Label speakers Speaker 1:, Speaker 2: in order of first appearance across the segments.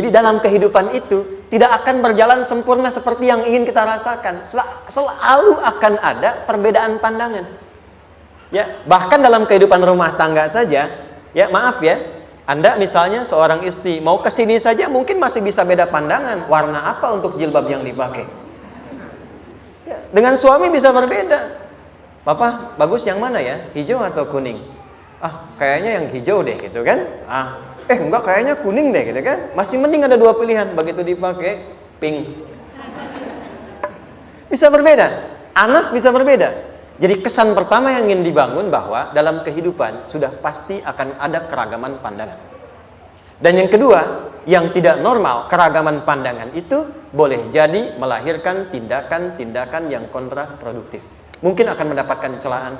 Speaker 1: Jadi dalam kehidupan itu tidak akan berjalan sempurna seperti yang ingin kita rasakan. Selalu akan ada perbedaan pandangan. Ya, bahkan dalam kehidupan rumah tangga saja, ya maaf ya, Anda misalnya seorang istri mau ke sini saja mungkin masih bisa beda pandangan warna apa untuk jilbab yang dipakai. Ya, dengan suami bisa berbeda. Papa, bagus yang mana ya? Hijau atau kuning? Ah, kayaknya yang hijau deh gitu kan. Enggak, kayaknya kuning deh gitu kan. Masih mending ada dua pilihan. Begitu dipakai, pink. Bisa berbeda. Anak bisa berbeda. Jadi kesan pertama yang ingin dibangun bahwa dalam kehidupan sudah pasti akan ada keragaman pandangan. Dan yang kedua, yang tidak normal, keragaman pandangan itu boleh jadi melahirkan tindakan-tindakan yang kontraproduktif. Mungkin akan mendapatkan celaan.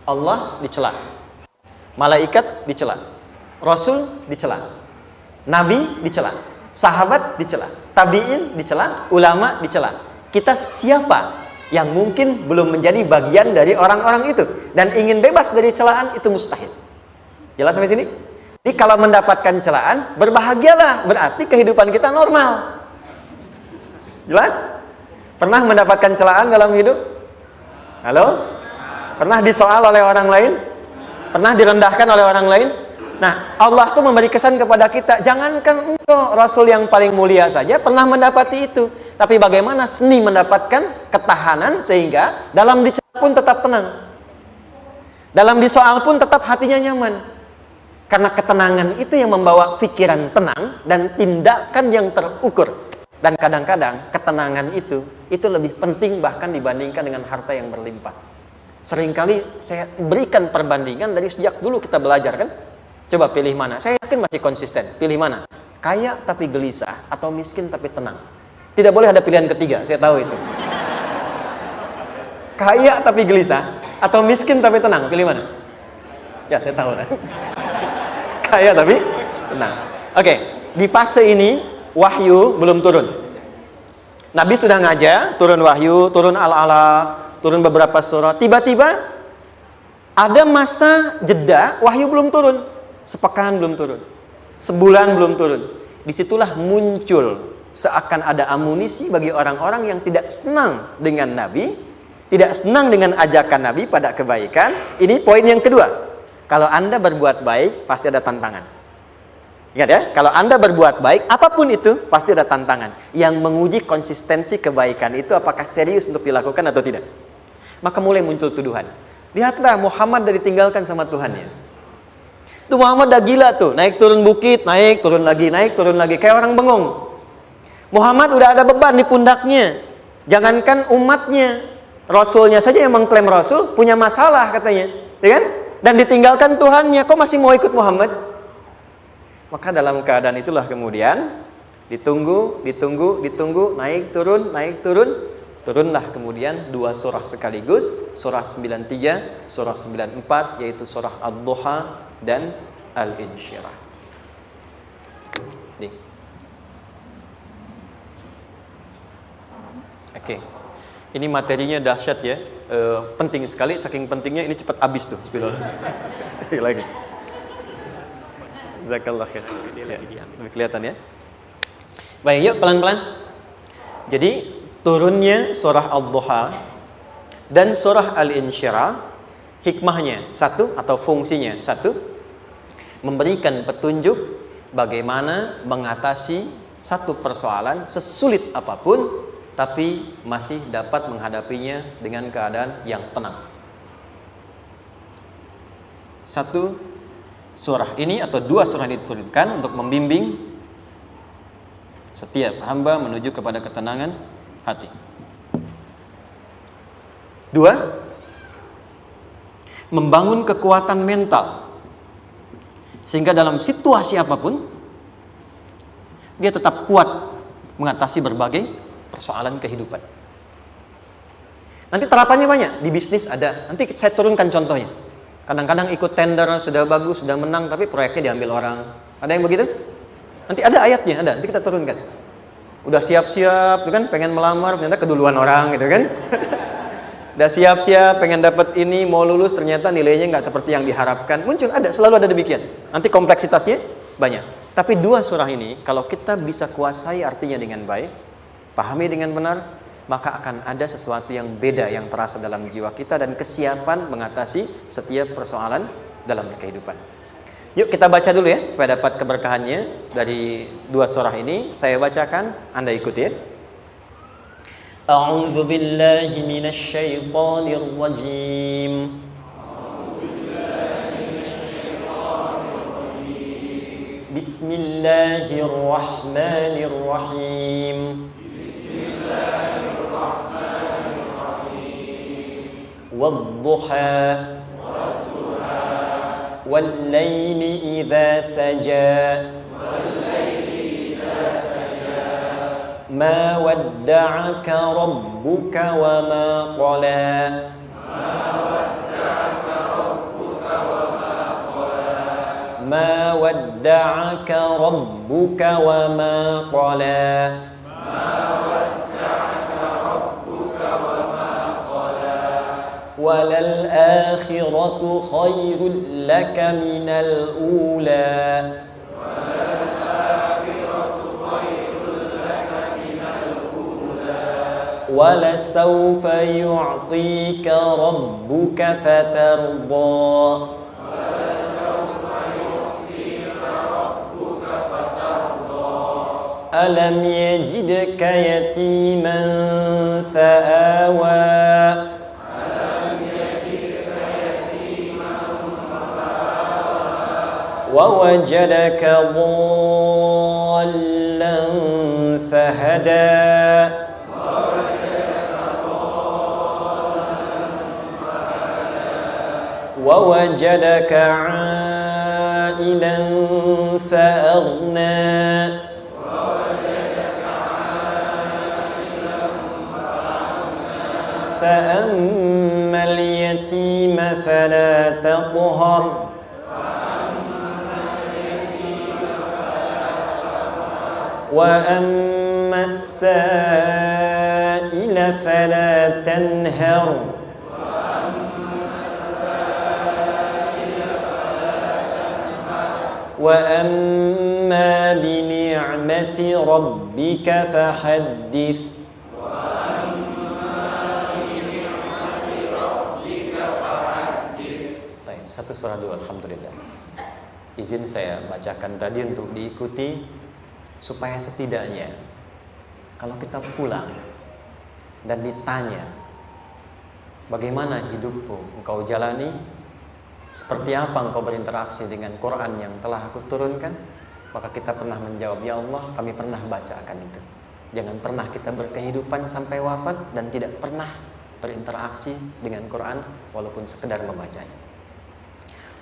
Speaker 1: Allah dicela. Malaikat dicela. Rasul dicela, Nabi dicela, sahabat dicela, tabi'in dicela, ulama dicela. Kita siapa yang mungkin belum menjadi bagian dari orang-orang itu dan ingin bebas dari celaan? Itu mustahil. Jelas sampai sini? Jadi kalau mendapatkan celaan, berbahagialah, berarti kehidupan kita normal. Jelas? Pernah mendapatkan celaan dalam hidup? Halo? Pernah disoal oleh orang lain? Pernah direndahkan oleh orang lain? Nah, Allah tuh memberi kesan kepada kita, jangankan engkau, Rasul yang paling mulia saja pernah mendapati itu. Tapi bagaimana seni mendapatkan ketahanan sehingga dalam dicela pun tetap tenang. Dalam disoal pun tetap hatinya nyaman. Karena ketenangan itu yang membawa pikiran tenang dan tindakan yang terukur. Dan kadang-kadang ketenangan itu lebih penting bahkan dibandingkan dengan harta yang berlimpah. Seringkali saya berikan perbandingan dari sejak dulu kita belajar kan. Coba pilih mana? Saya yakin masih konsisten. Pilih mana? Kaya tapi gelisah atau miskin tapi tenang? Tidak boleh ada pilihan ketiga, saya tahu itu. Kaya tapi gelisah atau miskin tapi tenang? Pilih mana? Ya, saya tahu kan. Kaya tapi tenang. Oke, di fase ini wahyu belum turun. Nabi sudah ngajar, turun wahyu, turun al-ala, turun beberapa surah. Tiba-tiba ada masa jeda, wahyu belum turun. Sepekan belum turun, sebulan belum turun. Disitulah muncul seakan ada amunisi bagi orang-orang yang tidak senang dengan Nabi, tidak senang dengan ajakan Nabi pada kebaikan. Ini poin yang kedua. Kalau Anda berbuat baik, pasti ada tantangan. Ingat ya, kalau Anda berbuat baik, apapun itu, pasti ada tantangan. Yang menguji konsistensi kebaikan itu apakah serius untuk dilakukan atau tidak. Maka mulai muncul tuduhan. Lihatlah Muhammad dari ditinggalkan sama Tuhannya. Itu Muhammad udah gila tuh, naik turun bukit, naik turun lagi, kayak orang bengong. Muhammad udah ada beban di pundaknya. Jangankan umatnya, Rasulnya saja yang mengklaim Rasul punya masalah katanya, ya kan? Dan ditinggalkan Tuhannya, kok masih mau ikut Muhammad? Maka dalam keadaan itulah kemudian ditunggu, naik turun, turunlah kemudian dua surah sekaligus, surah 93, surah 94, yaitu surah Ad-Duha dan Al-Insyirah. Oke. Ini materinya dahsyat ya. Penting sekali, saking pentingnya ini cepat habis tuh. Sekali lagi. Jazakallah khair. Ya, kelihatan ya. Baik, yuk pelan-pelan. Jadi turunnya surah Ad-Duha dan surah Al-Insyirah, hikmahnya satu atau fungsinya satu, memberikan petunjuk bagaimana mengatasi satu persoalan sesulit apapun, tapi masih dapat menghadapinya dengan keadaan yang tenang. Satu surah ini atau dua surah ini diturunkan untuk membimbing setiap hamba menuju kepada ketenangan hati. Dua, membangun kekuatan mental sehingga dalam situasi apapun dia tetap kuat mengatasi berbagai persoalan kehidupan. Nanti terapannya banyak, di bisnis ada. Nanti saya turunkan contohnya. Kadang-kadang ikut tender, sudah bagus, sudah menang, tapi proyeknya diambil orang. Ada yang begitu? Nanti ada ayatnya, ada. Nanti kita turunkan. Udah siap-siap, kan? Pengen melamar, ternyata keduluan orang, gitu kan? Udah siap-siap, pengen dapat ini, mau lulus, ternyata nilainya nggak seperti yang diharapkan. Muncul, ada, selalu ada demikian. Nanti kompleksitasnya banyak. Tapi dua surah ini kalau kita bisa kuasai artinya dengan baik, pahami dengan benar, maka akan ada sesuatu yang beda yang terasa dalam jiwa kita dan kesiapan mengatasi setiap persoalan dalam kehidupan. Yuk kita baca dulu ya supaya dapat keberkahannya dari dua surah ini. Saya bacakan, Anda ikuti ya. A'udzu billahi minasy syaithanir rajim. Bismillahirrahmanirrahim. Wadduha والليل إذا سجى ما ودعك ربك وما قلى ما ودعك ربك وما قلى وللآخرة خير لك من الأولى ولسوف يعطيك ربك فترضى ألم يجدك يتيما فآوى ووجدك ضالا فهدى ووجدك عائلا فأغنى فأما اليتيم فلا تقهر وأما السائل فلا تنهر وأما بنعمة ربك فحدث. Baik, satu surah dulu, alhamdulillah. Izin saya bacakan tadi untuk diikuti supaya setidaknya kalau kita pulang dan ditanya bagaimana hidupmu engkau jalani, seperti apa engkau berinteraksi dengan Quran yang telah aku turunkan, maka kita pernah menjawab, ya Allah kami pernah bacakan itu. Jangan pernah kita berkehidupan sampai wafat dan tidak pernah berinteraksi dengan Quran walaupun sekedar membacanya.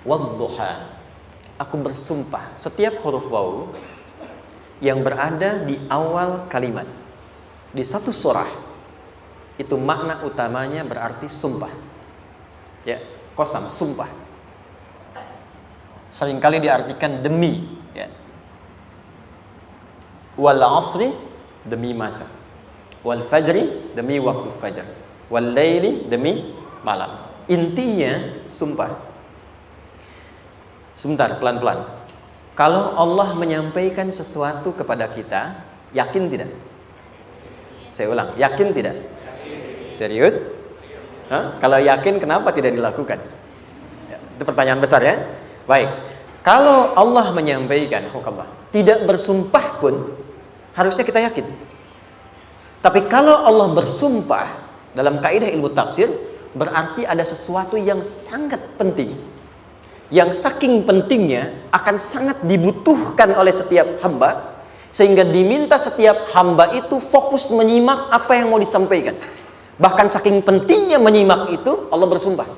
Speaker 1: Wadduha, aku bersumpah, setiap huruf waw yang berada di awal kalimat di satu surah itu makna utamanya berarti sumpah. Ya, qasam, sumpah. Seringkali diartikan demi, ya. Wal asri, demi masa. Wal fajri, demi waktu fajar. Wal laili, demi malam. Intinya sumpah. Sebentar, pelan-pelan. Kalau Allah menyampaikan sesuatu kepada kita, yakin tidak? Saya ulang, yakin tidak? Serius? Hah? Kalau yakin, kenapa tidak dilakukan? Ya, itu pertanyaan besar ya. Baik, kalau Allah menyampaikan, tidak bersumpah pun harusnya kita yakin. Tapi kalau Allah bersumpah dalam kaidah ilmu tafsir, berarti ada sesuatu yang sangat penting, yang saking pentingnya akan sangat dibutuhkan oleh setiap hamba, sehingga diminta setiap hamba itu fokus menyimak apa yang mau disampaikan. Bahkan saking pentingnya menyimak itu, Allah bersumpah.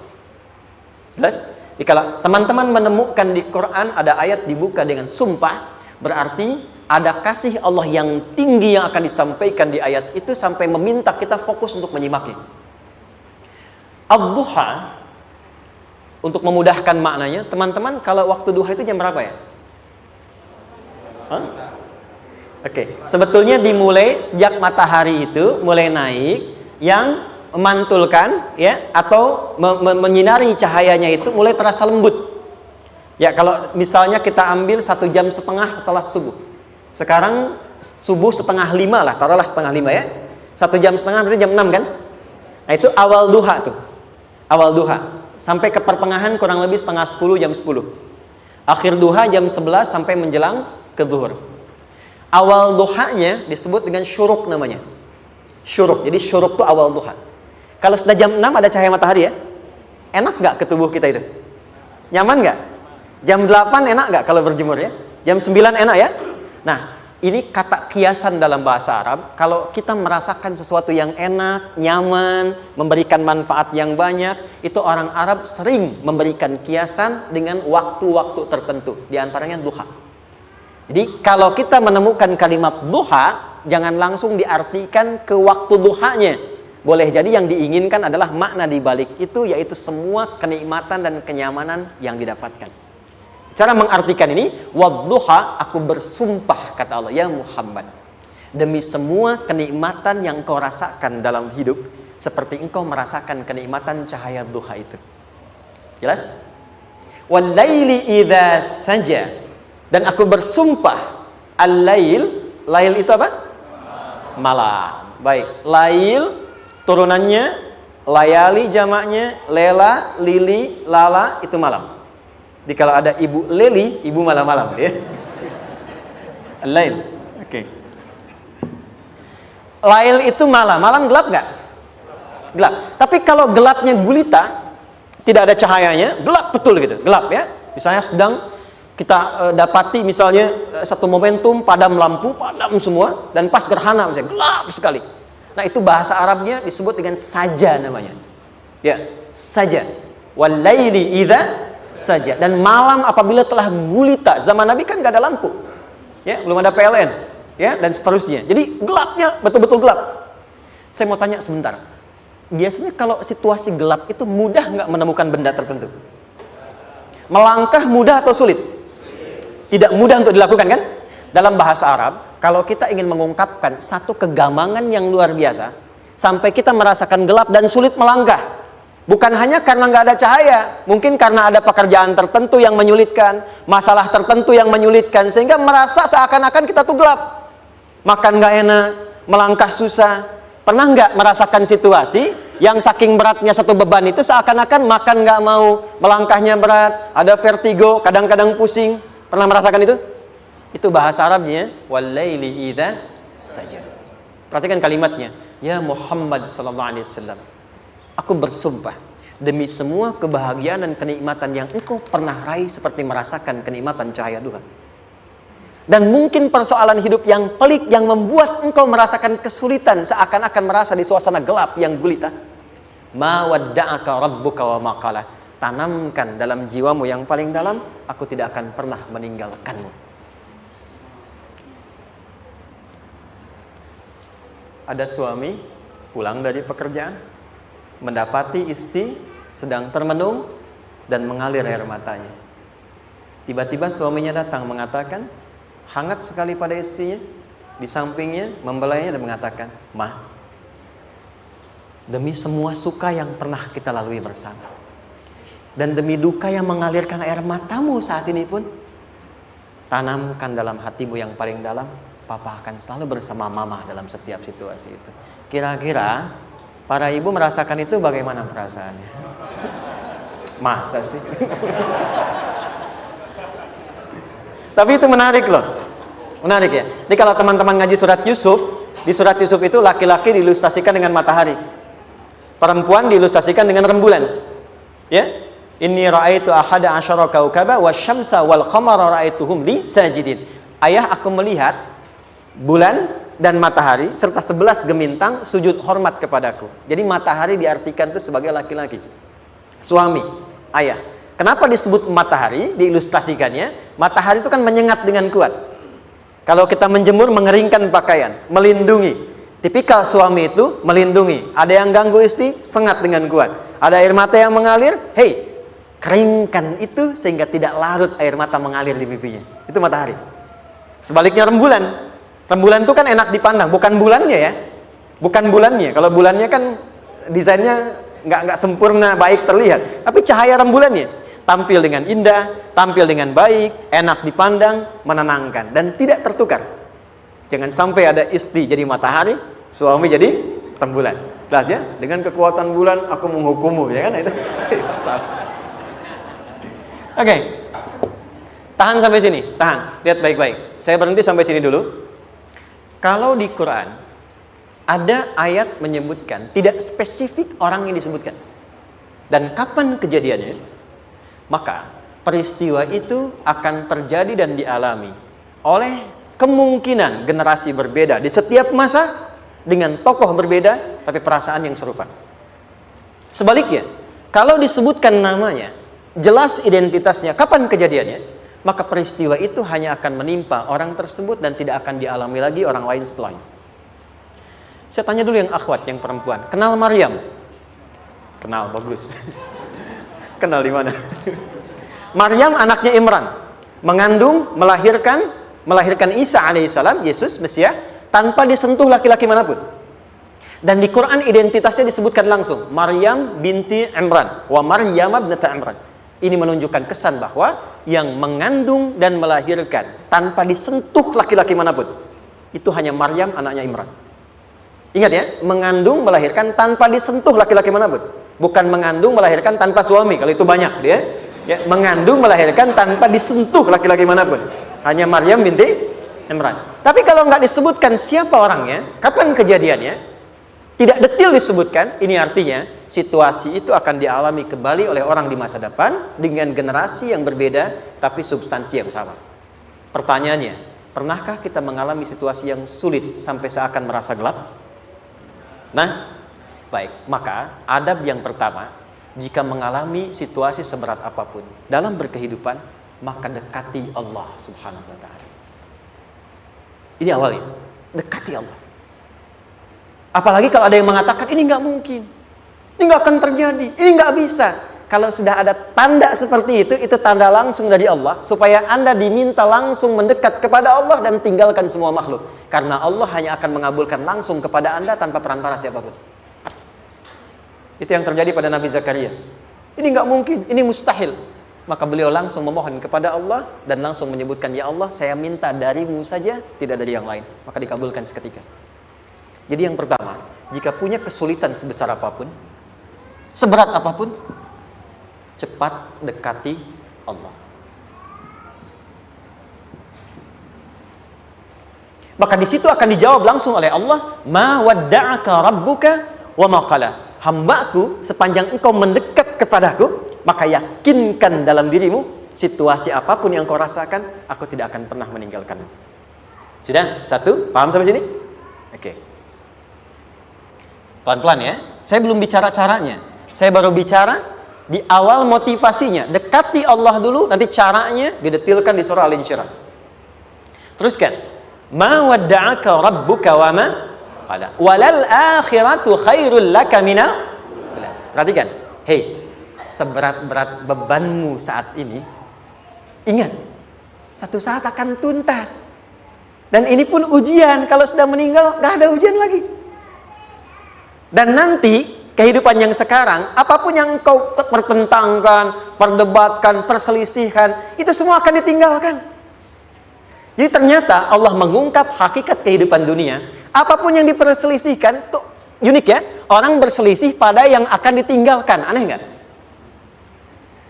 Speaker 1: Jelas? Jadi kalau teman-teman menemukan di Quran ada ayat dibuka dengan sumpah, berarti ada kasih Allah yang tinggi yang akan disampaikan di ayat itu sampai meminta kita fokus untuk menyimaknya. Ad-duha, untuk memudahkan maknanya, teman-teman kalau waktu duha itu jam berapa ya? Oke, sebetulnya dimulai sejak matahari itu mulai naik, yang memantulkan ya atau menyinari cahayanya itu mulai terasa lembut. Ya, kalau misalnya kita ambil 1,5 jam setelah subuh. Sekarang subuh 4:30 lah, taruhlah 4:30 ya. 1,5 jam berarti jam 6 kan? Nah, itu awal duha tuh. Awal duha. Sampai ke pertengahan kurang lebih 9:30, jam 10. Akhir duha jam 11 sampai menjelang ke zuhur. Awal duhanya disebut dengan syuruk namanya. Syuruk. Jadi syuruk itu awal duha. Kalau sudah jam 6 ada cahaya matahari ya. Enak nggak ke tubuh kita itu? Nyaman nggak? Jam 8 enak nggak kalau berjemur ya? Jam 9 enak ya? Nah, ini kata kiasan dalam bahasa Arab. Kalau kita merasakan sesuatu yang enak, nyaman, memberikan manfaat yang banyak, itu orang Arab sering memberikan kiasan dengan waktu-waktu tertentu. Di antaranya duha. Jadi kalau kita menemukan kalimat duha, jangan langsung diartikan ke waktu duhanya. Boleh jadi yang diinginkan adalah makna di balik itu, yaitu semua kenikmatan dan kenyamanan yang didapatkan. Cara mengartikan ini, wadduha, aku bersumpah, kata Allah, ya Muhammad, demi semua kenikmatan yang kau rasakan dalam hidup, seperti engkau merasakan kenikmatan cahaya duha itu. Jelas? Wal-laili idza saja, dan aku bersumpah, al-lail, lail itu apa? Malam. Baik, lail turunannya, layali jamaknya, lela, lili, lala, itu malam. Jadi kalau ada ibu leli, ibu malam-malam ya. Lail. Oke. Lail itu malam. Malam gelap nggak? Gelap. Tapi kalau gelapnya gulita, tidak ada cahayanya, gelap betul gitu. Gelap ya. Misalnya sedang kita dapati misalnya satu momentum padam lampu, padam semua, dan pas gerhana misalnya gelap sekali. Nah, itu bahasa Arabnya disebut dengan saja namanya. Ya, saja. Wal laili idza saja. Dan malam apabila telah gulita, zaman Nabi kan nggak ada lampu, ya, belum ada PLN, ya, dan seterusnya. Jadi gelapnya betul-betul gelap. Saya mau tanya sebentar, biasanya kalau situasi gelap itu mudah nggak menemukan benda tertentu? Melangkah mudah atau sulit? Tidak mudah untuk dilakukan kan? Dalam bahasa Arab, kalau kita ingin mengungkapkan satu kegamangan yang luar biasa, sampai kita merasakan gelap dan sulit melangkah. Bukan hanya karena nggak ada cahaya, mungkin karena ada pekerjaan tertentu yang menyulitkan, masalah tertentu yang menyulitkan, sehingga merasa seakan-akan kita tuh gelap. Makan nggak enak, melangkah susah. Pernah nggak merasakan situasi yang saking beratnya satu beban itu seakan-akan makan nggak mau, melangkahnya berat, ada vertigo, kadang-kadang pusing. Pernah merasakan itu? Itu bahasa Arabnya, wal-laili idza saja. Perhatikan kalimatnya, ya Muhammad sallallahu alaihi wasallam, aku bersumpah demi semua kebahagiaan dan kenikmatan yang engkau pernah raih, seperti merasakan kenikmatan cahaya duha. Dan mungkin persoalan hidup yang pelik yang membuat engkau merasakan kesulitan, seakan-akan merasa di suasana gelap yang gulita. Ma wadda'aka rabbuka wa ma qala. Tanamkan dalam jiwamu yang paling dalam, aku tidak akan pernah meninggalkanmu. Ada suami pulang dari pekerjaan, mendapati istri sedang termenung dan mengalir air matanya. Tiba-tiba suaminya datang mengatakan, hangat sekali pada istrinya, di sampingnya, membelainya dan mengatakan, "Ma, demi semua suka yang pernah kita lalui bersama, dan demi duka yang mengalirkan air matamu saat ini pun, tanamkan dalam hatimu yang paling dalam, Papa akan selalu bersama Mama dalam setiap situasi itu." Kira-kira para ibu merasakan itu bagaimana perasaannya? Masa sih? Tapi itu menarik loh. Menarik ya. Jadi kalau teman-teman ngaji surat Yusuf, di surat Yusuf itu laki-laki diilustrasikan dengan matahari, perempuan diilustrasikan dengan rembulan. Ya. Inni ra'aitu ahada asyara kaukaba wasyamsa wal qamara ra'aituhum li sajidin. Ayah, aku melihat bulan dan matahari serta 11 gemintang sujud hormat kepadaku. Jadi matahari diartikan itu sebagai laki-laki, suami, ayah. Kenapa disebut matahari? Diilustrasikannya, matahari itu kan menyengat dengan kuat. Kalau kita menjemur, mengeringkan pakaian, melindungi. Tipikal suami itu melindungi. Ada yang ganggu istri, sengat dengan kuat. Ada air mata yang mengalir, hei, keringkan itu sehingga tidak larut air mata mengalir di pipinya. Itu matahari. Sebaliknya rembulan. Rembulan itu kan enak dipandang, bukan bulannya ya, bukan bulannya. Kalau bulannya kan desainnya nggak sempurna baik terlihat, tapi cahaya rembulannya. tampil dengan indah, tampil dengan baik, enak dipandang, menenangkan, dan tidak tertukar. Jangan sampai ada istri jadi matahari, suami jadi rembulan. Jelas ya? Dengan kekuatan bulan aku menghukummu, ya kan? Itu salah. Oke. Tahan sampai sini, tahan. Lihat baik-baik. Saya berhenti sampai sini dulu. Kalau di Quran ada ayat menyebutkan, tidak spesifik orang yang disebutkan dan kapan kejadiannya, maka peristiwa itu akan terjadi dan dialami oleh kemungkinan generasi berbeda di setiap masa dengan tokoh berbeda tapi perasaan yang serupa. Sebaliknya, kalau disebutkan namanya, jelas identitasnya, kapan kejadiannya, maka peristiwa itu hanya akan menimpa orang tersebut dan tidak akan dialami lagi orang lain setelahnya. Saya tanya dulu yang akhwat, yang perempuan, kenal Maryam? Kenal, bagus. Kenal di mana? Maryam anaknya Imran, mengandung, melahirkan Isa alaihissalam, Yesus Mesias, tanpa disentuh laki-laki manapun. Dan di Quran identitasnya disebutkan langsung, Maryam binti Imran, wa Maryam ibnata Imran. Ini menunjukkan kesan bahwa yang mengandung dan melahirkan tanpa disentuh laki-laki manapun, itu hanya Maryam anaknya Imran. Ingat ya, mengandung melahirkan tanpa disentuh laki-laki manapun. Bukan mengandung melahirkan tanpa suami, kalau itu banyak dia. Ya, mengandung melahirkan tanpa disentuh laki-laki manapun. Hanya Maryam binti Imran. Tapi kalau nggak disebutkan siapa orangnya, kapan kejadiannya, tidak detail disebutkan, ini artinya situasi itu akan dialami kembali oleh orang di masa depan dengan generasi yang berbeda tapi substansi yang sama. Pertanyaannya, pernahkah kita mengalami situasi yang sulit sampai seakan merasa gelap? Nah, baik, maka adab yang pertama, jika mengalami situasi seberat apapun dalam berkehidupan, maka dekati Allah Subhanahu wa ta'ala. Ini awalnya, dekati Allah. Apalagi kalau ada yang mengatakan ini nggak mungkin, ini nggak akan terjadi, ini nggak bisa. Kalau sudah ada tanda seperti itu tanda langsung dari Allah supaya Anda diminta langsung mendekat kepada Allah dan tinggalkan semua makhluk. Karena Allah hanya akan mengabulkan langsung kepada Anda tanpa perantara siapapun. Itu yang terjadi pada Nabi Zakaria. Ini nggak mungkin, ini mustahil. Maka beliau langsung memohon kepada Allah dan langsung menyebutkan, ya Allah, saya minta darimu saja, tidak dari yang lain. Maka dikabulkan seketika. Jadi yang pertama, jika punya kesulitan sebesar apapun, seberat apapun, cepat dekati Allah. Maka di situ akan dijawab langsung oleh Allah, ma wadda'aka rabbuka wa ma qala. Hambaku, sepanjang engkau mendekat kepadaku, maka yakinkan dalam dirimu, situasi apapun yang kau rasakan, aku tidak akan pernah meninggalkanmu. Sudah? Satu? Paham sampai sini? Oke. Pelan-pelan ya. Saya belum bicara caranya. Saya baru bicara di awal motivasinya. Dekati Allah dulu, nanti caranya didetilkan di surah Al-Insyirah. Teruskan. Ma wadda'aka rabbuka wa ma qala. Walal akhiratu khairul laka minal. Perhatikan. Hei, seberat-berat bebanmu saat ini, ingat, satu saat akan tuntas. Dan ini pun ujian. Kalau sudah meninggal, gak ada ujian lagi. Dan nanti kehidupan yang sekarang, apapun yang kau pertentangkan, perdebatkan, perselisihkan, itu semua akan ditinggalkan. Jadi ternyata Allah mengungkap hakikat kehidupan dunia. Apapun yang diperselisihkan, tuh unik ya. Orang berselisih pada yang akan ditinggalkan. Aneh nggak?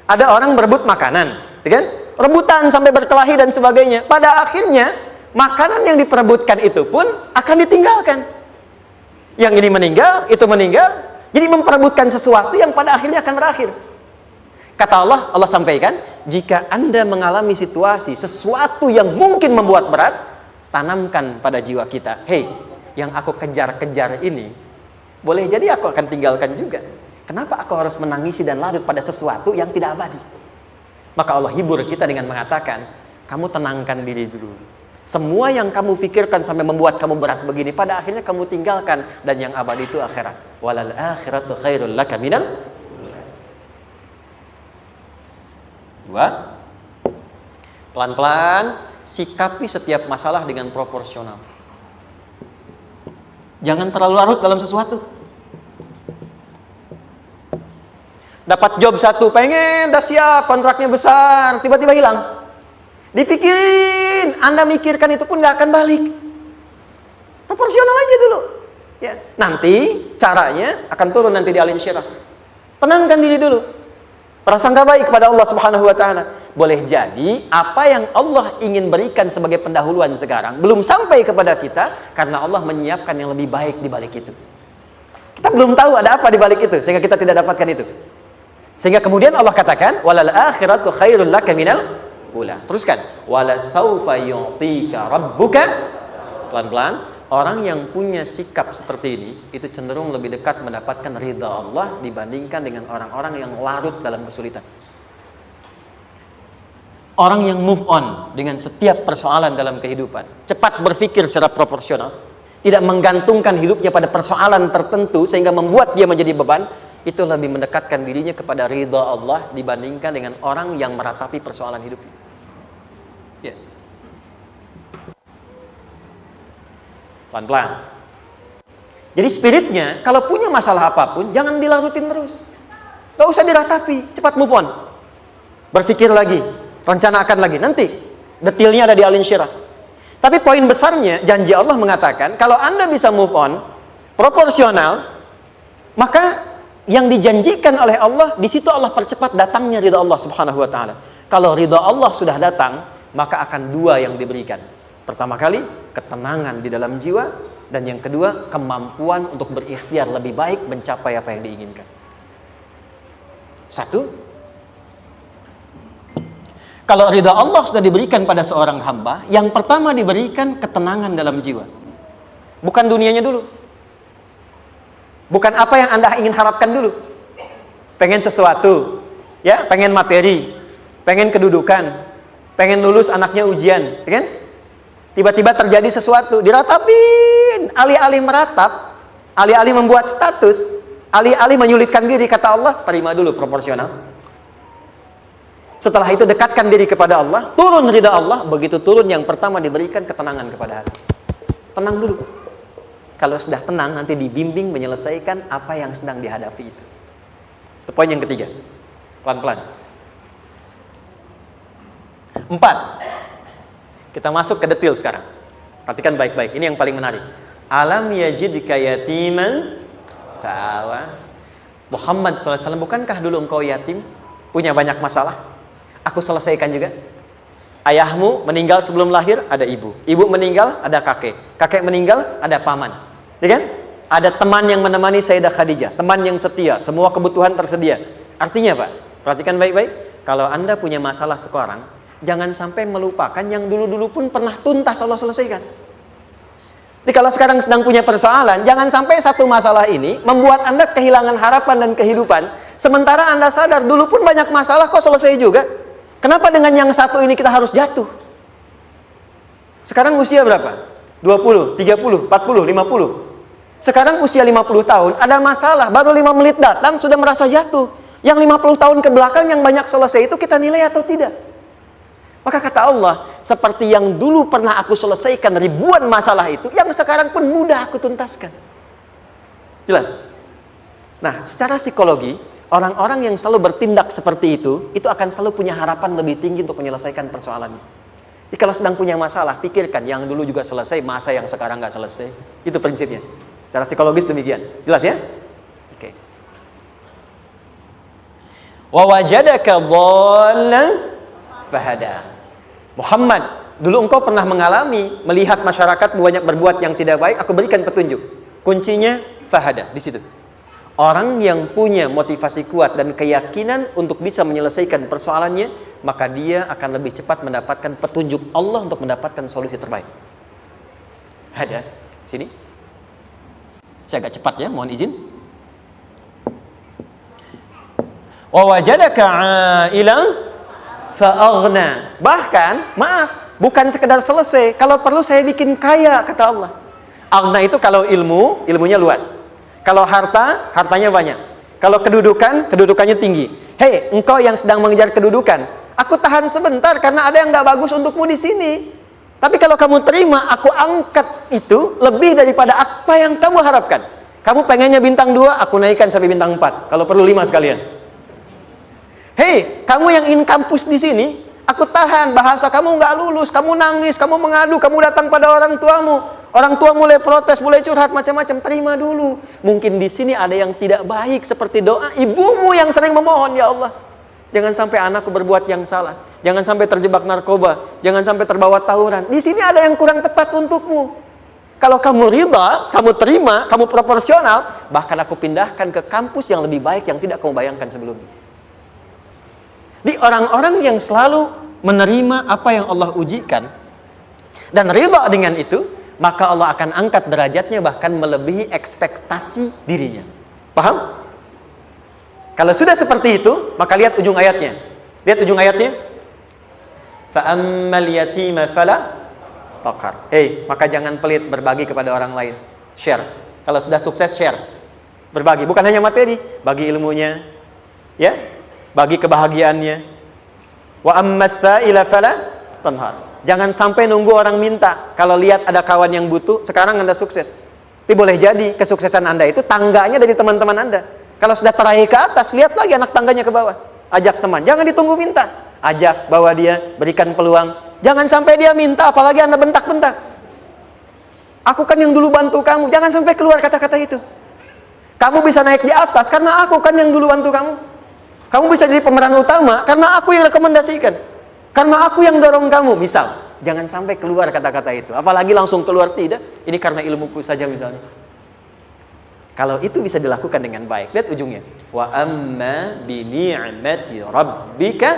Speaker 1: Ada orang berebut makanan, kan? Rebutan sampai berkelahi dan sebagainya. Pada akhirnya makanan yang diperebutkan itu pun akan ditinggalkan. Yang ini meninggal, itu meninggal. Jadi memperebutkan sesuatu yang pada akhirnya akan berakhir. Kata Allah, Allah sampaikan, jika Anda mengalami situasi, sesuatu yang mungkin membuat berat, tanamkan pada jiwa kita, hei, yang aku kejar-kejar ini, boleh jadi aku akan tinggalkan juga. Kenapa aku harus menangisi dan larut pada sesuatu yang tidak abadi? Maka Allah hibur kita dengan mengatakan, kamu tenangkan diri dulu. Semua yang kamu pikirkan sampai membuat kamu berat begini, pada akhirnya kamu tinggalkan. Dan yang abadi itu akhirat. Walal akhiratu khairul laka minal. Dua, pelan-pelan sikapi setiap masalah dengan proporsional. Jangan terlalu larut dalam sesuatu. Dapat job satu, pengen, udah siap, kontraknya besar, tiba-tiba hilang. Dipikirin, Anda mikirkan itu pun nggak akan balik. Proporsional aja dulu. Ya, nanti caranya akan turun nanti di alim syirah. Tenangkan diri dulu. Prasangka baik kepada Allah Subhanahu wa taala. Boleh jadi apa yang Allah ingin berikan sebagai pendahuluan sekarang belum sampai kepada kita karena Allah menyiapkan yang lebih baik di balik itu. Kita belum tahu ada apa di balik itu sehingga kita tidak dapatkan itu. Sehingga kemudian Allah katakan walal akhiratu khairul laka minal ula. Teruskan wala saufa yu'tika rabbuka. Pelan-pelan. Orang yang punya sikap seperti ini itu cenderung lebih dekat mendapatkan ridha Allah dibandingkan dengan orang-orang yang larut dalam kesulitan. Orang yang move on dengan setiap persoalan dalam kehidupan, cepat berpikir secara proporsional, tidak menggantungkan hidupnya pada persoalan tertentu sehingga membuat dia menjadi beban, itu lebih mendekatkan dirinya kepada ridha Allah dibandingkan dengan orang yang meratapi persoalan hidupnya. Ya. Pelan-pelan. Jadi spiritnya, kalau punya masalah apapun, jangan dilarutin terus. Gak usah diratapi, cepat move on. Berpikir lagi, rencanakan lagi. Nanti, detailnya ada di Al Insyirah. Tapi poin besarnya, janji Allah mengatakan, kalau Anda bisa move on, proporsional, maka yang dijanjikan oleh Allah, di situ Allah percepat datangnya ridha Allah Subhanahu wa ta'ala. Kalau ridha Allah sudah datang, maka akan dua yang diberikan. Pertama kali, ketenangan di dalam jiwa. Dan yang kedua, kemampuan untuk berikhtiar lebih baik mencapai apa yang diinginkan. Satu, kalau ridha Allah sudah diberikan pada seorang hamba, yang pertama diberikan ketenangan dalam jiwa. Bukan dunianya dulu. Bukan apa yang Anda ingin harapkan dulu. Pengen sesuatu, ya, pengen materi, pengen kedudukan, pengen lulus anaknya ujian, ya kan? Tiba-tiba terjadi sesuatu, diratapin, alih-alih meratap, alih-alih membuat status, alih-alih menyulitkan diri, kata Allah, terima dulu proporsional. Setelah itu dekatkan diri kepada Allah, turun ridha Allah, begitu turun yang pertama diberikan ketenangan kepada hati. Tenang dulu. Kalau sudah tenang, nanti dibimbing menyelesaikan apa yang sedang dihadapi itu. Itu poin yang ketiga. Pelan-pelan. 4. Kita masuk ke detail sekarang. Perhatikan baik-baik. Ini yang paling menarik. Alam yajidka yatiman fa'awa. Muhammad SAW, bukankah dulu engkau yatim? Punya banyak masalah? Aku selesaikan juga. Ayahmu meninggal sebelum lahir, ada ibu. Ibu meninggal, ada kakek. Kakek meninggal, ada paman. Ya kan? Ada teman yang menemani Sayyidah Khadijah. Teman yang setia. Semua kebutuhan tersedia. Artinya Pak, perhatikan baik-baik. Kalau Anda punya masalah sekarang, jangan sampai melupakan yang dulu-dulu pun pernah tuntas Allah selesaikan. Jadi kalau sekarang sedang punya persoalan, jangan sampai satu masalah ini membuat Anda kehilangan harapan dan kehidupan. Sementara Anda sadar, dulu pun banyak masalah kok selesai juga. Kenapa dengan yang satu ini kita harus jatuh? Sekarang usia berapa? 20, 30, 40, 50. Sekarang usia 50 tahun, ada masalah, baru 5 menit datang sudah merasa jatuh. Yang 50 tahun ke belakang yang banyak selesai itu kita nilai atau tidak? Maka kata Allah, seperti yang dulu pernah aku selesaikan ribuan masalah itu, yang sekarang pun mudah aku tuntaskan. Jelas? Nah, secara psikologi, orang-orang yang selalu bertindak seperti itu akan selalu punya harapan lebih tinggi untuk menyelesaikan persoalannya. Jadi kalau sedang punya masalah, pikirkan yang dulu juga selesai, masa yang sekarang nggak selesai. Itu prinsipnya. Secara psikologis demikian. Jelas ya? Oke. Wa wajadaka dhallan fahada. Muhammad, dulu engkau pernah mengalami melihat masyarakat banyak berbuat yang tidak baik, aku berikan petunjuk. Kuncinya fahada di situ. Orang yang punya motivasi kuat dan keyakinan untuk bisa menyelesaikan persoalannya, maka dia akan lebih cepat mendapatkan petunjuk Allah untuk mendapatkan solusi terbaik. Ada sini. Saya agak cepat ya, mohon izin. Wa wajadaka 'ailan fa'aghna. Bahkan, maaf, bukan sekedar selesai, kalau perlu saya bikin kaya, kata Allah. Aghna itu kalau ilmunya luas. Kalau harta, hartanya banyak. Kalau kedudukan, kedudukannya tinggi. Hei, engkau yang sedang mengejar kedudukan, aku tahan sebentar karena ada yang nggak bagus untukmu di sini. Tapi kalau kamu terima, aku angkat itu lebih daripada apa yang kamu harapkan. Kamu pengennya bintang 2, aku naikkan sampai bintang 4. Kalau perlu 5 sekalian. Hei, kamu yang in kampus di sini, aku tahan, bahasa kamu nggak lulus, kamu nangis, kamu mengadu, kamu datang pada orang tuamu. Orang tua mulai protes, mulai curhat macam-macam. Terima dulu. Mungkin di sini ada yang tidak baik seperti doa ibumu yang sering memohon, ya Allah, jangan sampai anakku berbuat yang salah. Jangan sampai terjebak narkoba. Jangan sampai terbawa tawuran. Di sini ada yang kurang tepat untukmu. Kalau kamu ridha, kamu terima, kamu proporsional, bahkan aku pindahkan ke kampus yang lebih baik yang tidak kamu bayangkan sebelumnya. Di orang-orang yang selalu menerima apa yang Allah ujikan dan ridha dengan itu, maka Allah akan angkat derajatnya bahkan melebihi ekspektasi dirinya. Paham? Kalau sudah seperti itu, maka lihat ujung ayatnya. Lihat ujung ayatnya. Fa'ammal yatima fala taqhar. Hei, maka jangan pelit berbagi kepada orang lain. Share. Kalau sudah sukses, share. Berbagi, bukan hanya materi, bagi ilmunya, ya, bagi kebahagiaannya. Wa ammas sa'ila fala tanhar. Jangan sampai nunggu orang minta. Kalau lihat ada kawan yang butuh, sekarang Anda sukses. Tapi boleh jadi kesuksesan Anda itu tangganya dari teman-teman Anda. Kalau sudah teraih ke atas, lihat lagi anak tangganya ke bawah. Ajak teman, jangan ditunggu minta. Ajak, bawa dia, berikan peluang. Jangan sampai dia minta, apalagi Anda bentak-bentak. Aku kan yang dulu bantu kamu. Jangan sampai keluar kata-kata itu. Kamu bisa naik di atas karena aku kan yang dulu bantu kamu. Kamu bisa jadi pemeran utama karena aku yang rekomendasikan. Karena aku yang dorong kamu, misal. Jangan sampai keluar kata-kata itu. Apalagi langsung keluar, tidak. Ini karena ilmuku saja misalnya. Kalau itu bisa dilakukan dengan baik. Lihat ujungnya. Wa amma bi ni'mati rabbika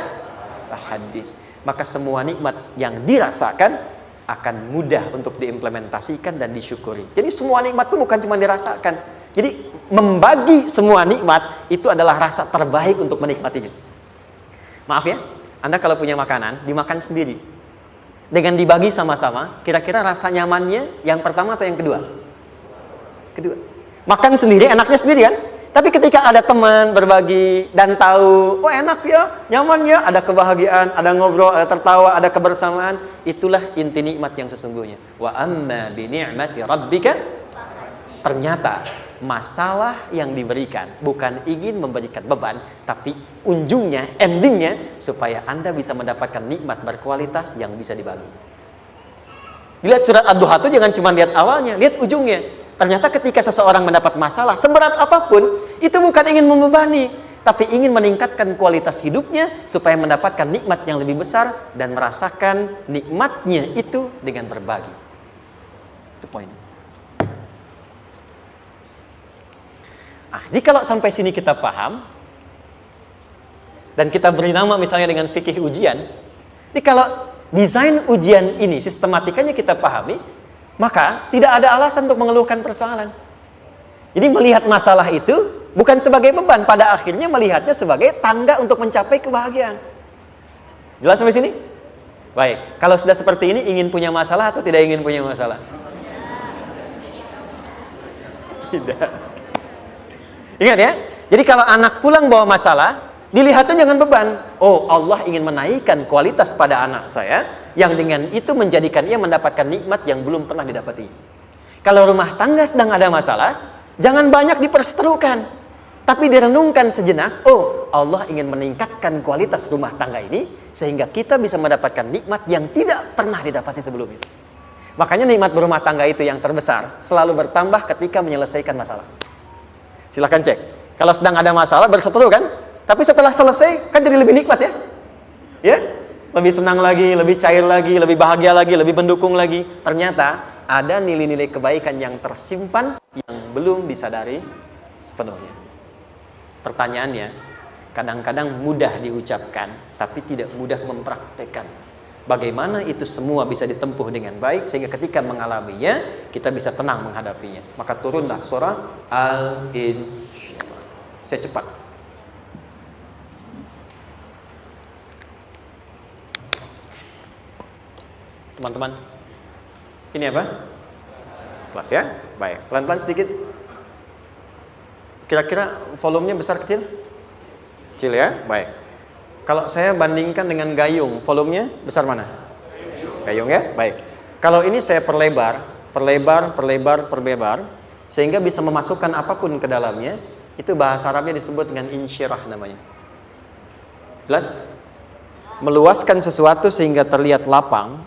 Speaker 1: fahaddits. Maka semua nikmat yang dirasakan akan mudah untuk diimplementasikan dan disyukuri. Jadi semua nikmat itu bukan cuma dirasakan. Jadi membagi semua nikmat itu adalah rasa terbaik untuk menikmatinya. Maaf ya. Anda kalau punya makanan, dimakan sendiri. Dengan dibagi sama-sama, kira-kira rasa nyamannya yang pertama atau yang kedua? Kedua. Makan sendiri, enaknya sendiri kan? Tapi ketika ada teman berbagi dan tahu, oh enak ya, nyaman ya, ada kebahagiaan, ada ngobrol, ada tertawa, ada kebersamaan, itulah inti nikmat yang sesungguhnya. Wa amma bi ni'mati rabbika. Ternyata masalah yang diberikan bukan ingin memberikan beban, tapi ujungnya, endingnya supaya Anda bisa mendapatkan nikmat berkualitas yang bisa dibagi. Lihat surat Ad-Duha itu jangan cuma lihat awalnya, lihat ujungnya. Ternyata ketika seseorang mendapat masalah seberat apapun, itu bukan ingin membebani, tapi ingin meningkatkan kualitas hidupnya supaya mendapatkan nikmat yang lebih besar dan merasakan nikmatnya itu dengan berbagi. Itu poinnya. Jadi kalau sampai sini kita paham dan kita beri nama misalnya dengan fikih ujian, jadi kalau desain ujian ini sistematikanya kita pahami, maka tidak ada alasan untuk mengeluhkan persoalan. Jadi melihat masalah itu bukan sebagai beban, pada akhirnya melihatnya sebagai tangga untuk mencapai kebahagiaan. Jelas sampai sini? Baik, kalau sudah seperti ini ingin punya masalah atau tidak ingin punya masalah? Tidak. Ingat ya, jadi kalau anak pulang bawa masalah, dilihatnya jangan beban. Oh, Allah ingin menaikkan kualitas pada anak saya, yang dengan itu menjadikan ia mendapatkan nikmat yang belum pernah didapati. Kalau rumah tangga sedang ada masalah, jangan banyak diperseterukan, tapi direnungkan sejenak. Oh, Allah ingin meningkatkan kualitas rumah tangga ini, sehingga kita bisa mendapatkan nikmat yang tidak pernah didapati sebelumnya. Makanya nikmat berumah tangga itu yang terbesar, selalu bertambah ketika menyelesaikan masalah. Silahkan cek. Kalau sedang ada masalah berseteru kan, tapi setelah selesai kan jadi lebih nikmat ya. Ya, lebih senang lagi, lebih cair lagi, lebih bahagia lagi, lebih mendukung lagi. Ternyata ada nilai-nilai kebaikan yang tersimpan yang belum disadari sepenuhnya. Pertanyaannya, kadang-kadang mudah diucapkan, tapi tidak mudah mempraktekkan. Bagaimana itu semua bisa ditempuh dengan baik sehingga ketika mengalaminya kita bisa tenang menghadapinya. Maka turunlah surah Al-Insyirah. Saya cepat. Teman-teman, ini apa? Kelas ya? Baik, pelan-pelan sedikit. Kira-kira volumenya besar kecil? Kecil ya? Baik. Kalau saya bandingkan dengan gayung, volumenya besar mana? Gayung ya? Baik. Kalau ini saya perlebar, sehingga bisa memasukkan apapun ke dalamnya, itu bahasa Arabnya disebut dengan insyirah namanya. Jelas? Meluaskan sesuatu sehingga terlihat lapang,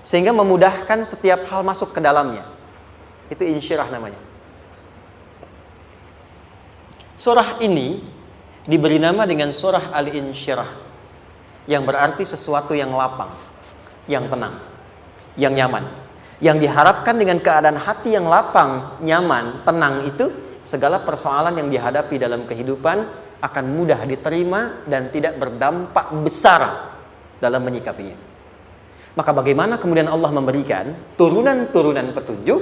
Speaker 1: sehingga memudahkan setiap hal masuk ke dalamnya. Itu insyirah namanya. Surah ini diberi nama dengan surah Al-Insyirah, yang berarti sesuatu yang lapang, yang tenang, yang nyaman. Yang diharapkan dengan keadaan hati yang lapang, nyaman, tenang itu, segala persoalan yang dihadapi dalam kehidupan akan mudah diterima dan tidak berdampak besar dalam menyikapinya. Maka bagaimana kemudian Allah memberikan turunan-turunan petunjuk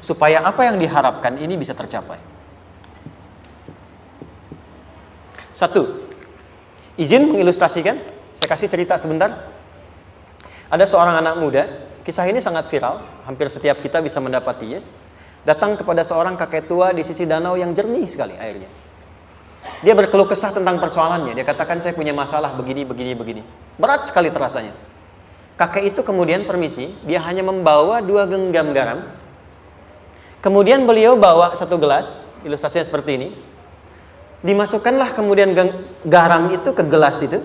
Speaker 1: supaya apa yang diharapkan ini bisa tercapai? Satu, izin mengilustrasikan. Saya kasih cerita sebentar. Ada seorang anak muda, kisah ini sangat viral, hampir setiap kita bisa mendapatinya. Datang kepada seorang kakek tua di sisi danau yang jernih sekali airnya. Dia berkeluh kesah tentang persoalannya. Dia katakan, saya punya masalah begini. Berat sekali terasanya. Kakek itu kemudian permisi, dia hanya membawa 2 genggam garam. Kemudian beliau bawa 1 gelas, ilustrasinya seperti ini. Dimasukkanlah kemudian garam itu ke gelas itu.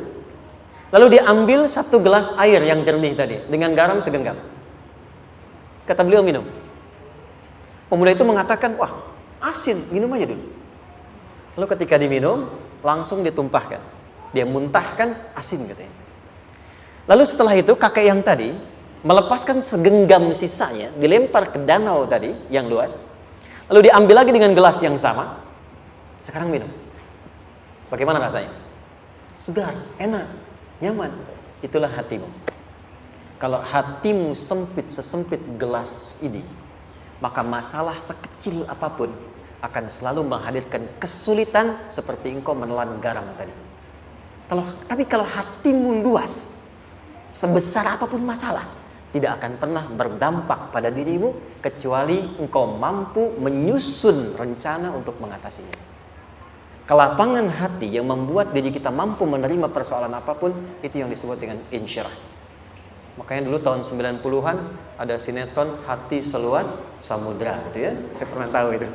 Speaker 1: Lalu diambil 1 gelas air yang jernih tadi dengan garam segenggam. Kata beliau, minum. Pemuda itu mengatakan, wah asin, minum aja dulu. Lalu ketika diminum, langsung ditumpahkan. Dia muntahkan, asin katanya. Lalu setelah itu kakek yang tadi melepaskan segenggam sisanya, dilempar ke danau tadi yang luas. Lalu diambil lagi dengan gelas yang sama. Sekarang minum. Bagaimana rasanya? Segar, enak, nyaman. Itulah hatimu. Kalau hatimu sempit sesempit gelas ini, maka masalah sekecil apapun akan selalu menghadirkan kesulitan seperti engkau menelan garam tadi. Tapi kalau hatimu luas, sebesar apapun masalah, tidak akan pernah berdampak pada dirimu kecuali engkau mampu menyusun rencana untuk mengatasinya. Kelapangan hati yang membuat diri kita mampu menerima persoalan apapun, itu yang disebut dengan insyirah. Makanya dulu tahun 90-an ada sinetron Hati Seluas Samudra gitu ya. Saya pernah tahu itu.